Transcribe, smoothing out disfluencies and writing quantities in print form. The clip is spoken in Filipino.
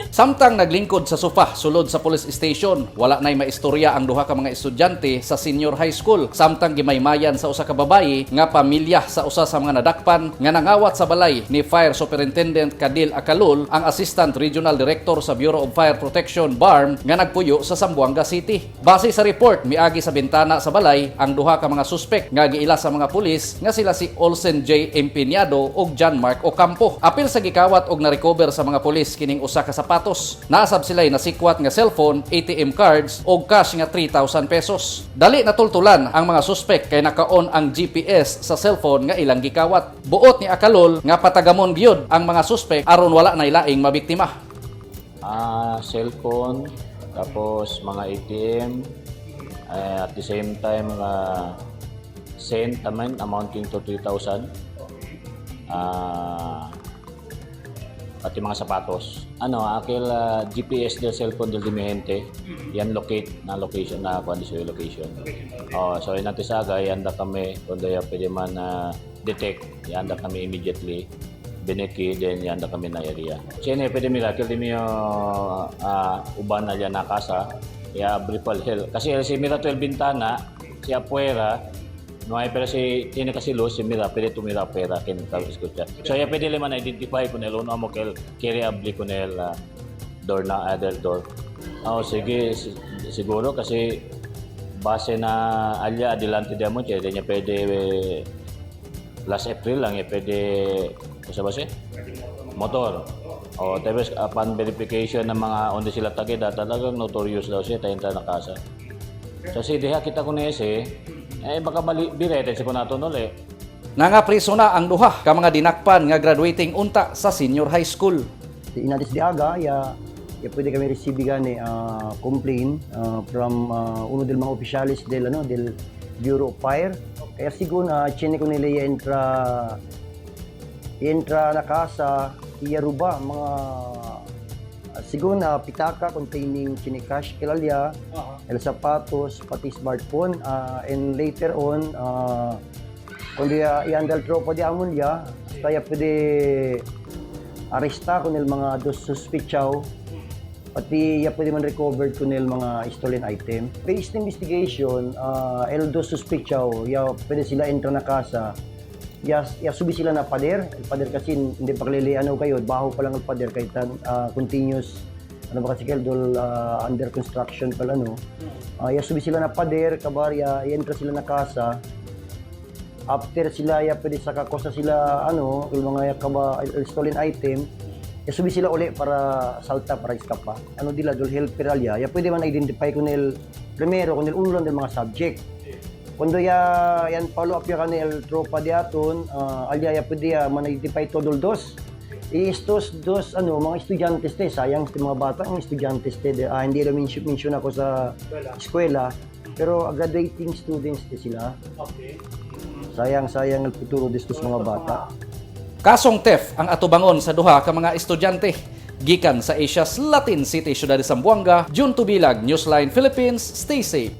Samtang naglingkod sa sofa sulod sa police station, wala nay maistorya ang duha ka mga estudyante sa senior high school. Samtang gimaymayan sa usa ka babayi nga pamilya sa usa sa mga nadakpan nga nangawat sa balay ni Fire Superintendent Cadil Acalul, ang Assistant Regional Director sa Bureau of Fire Protection BARM nga nagpuyo sa Zamboanga City. Base sa report miagi sa bintana sa balay ang duha ka mga suspek nga giila sa mga pulis nga sila si Olsen J. Empeñado ug John Mark Ocampo. Apil sa gikawat og na-recover sa mga pulis kining usa ka sapatos. Naasab sila'y nasikwat nga cellphone, ATM cards ug cash nga 3,000 pesos. Dali natultulan ang mga suspek kay naka-on ang GPS sa cellphone nga ilang gikawat. Buot ni Acalul nga patagamon gyud ang mga suspek aron wala nay laing mabiktima. Cellphone, tapos mga ATM, at the same time sent amounting to 3,000. Pati mga sapatos. Akil GPS del cellphone del dimihente, yan location na kuan sa location. So inati saga yanda kami kundo ya pwede man detect, yanda kami immediately bineki then yanda kami na area. Chene pwede miracle dimi uban na yan nakasa ya bripal hell kasi si Miracle Bintana si afuera no ay pero si tiene kasi luz si mira pwede tumira pera kin tal escucha so ya pwede man identify kun el uno mo kel kere abli kun el door na other door. Sige siguro kasi base na alya adelante demo chede niya pwede last April lang ya pwede sa base motor. Tapos upon verification ng mga onde sila tagida talagang notorious daw siya tayo na kasa. So si diha kita kun ese baka birete si kunaton uli. Nangapriso na ang duha ka mga dinakpan nga graduating unta sa senior high school. Inatis di aga ya pwede kami receive gani complaint from uno del mga opisyalis del Bureau of Fire. Kaya siguro chine ko nila entra na casa iyaruba mga siguro pitaka containing cash kilalya, el sapatos, pati smartphone, and later on kundi iandal tropa di amulya kaya pwede aresta kunil mga dos suspiciaw pati pwede man recovered kunil mga stolen item. Based investigation, el dos suspiciaw pwede sila entra na casa. Subi sila na pader. El pader kasi hindi pa kalilian kayo. Baho pa lang ang pader kahit continuous kasi kayo under construction pala subi sila na pader kabar entra sila na casa. After sila pwede sa kakosa sila yung mga stolen item subi sila uli para salta para iskapa. Dila dol helper alya pwede man identify kunil primero kunil uno lang ng mga subject. Kundo yan follow up ya kanil tropa diaton alya pwede man-identify todol dos. Estos dos mga estudyantes sayang sa mga bata ang estudyantes hindi na mention ako sa eskwela pero graduating students sila. Okay. Sayang ang futuro destos mga bata. Kasong theft ang atubangon sa duha ka mga estudyante. Gikan sa Asia's Latin City, Ciudad de Zamboanga, June Tubilag, Newsline Philippines, stay safe.